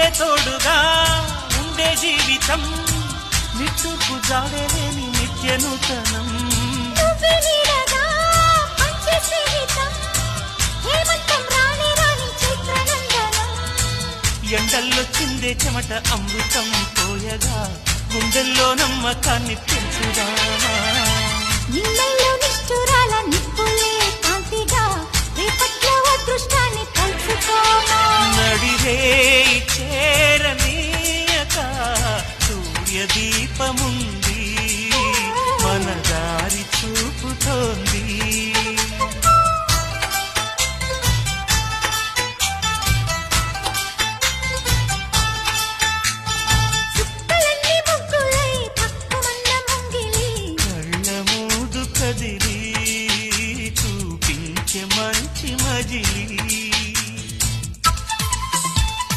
నువ్వే తోడుగా ఉండే జీవితం నిట్టుకు జాడలేని నిత్య నూతనం ఎండల్లో చిందే చెమట అమృతం పోయగా గుండెల్లో నమ్మకాన్ని పెంచుదామా నిన్నల్లో నిష్ఠురాల నిప్పులే కాంతిగా రేపట్లో అదృష్టాన్ని కలుసుకోమా నడిరే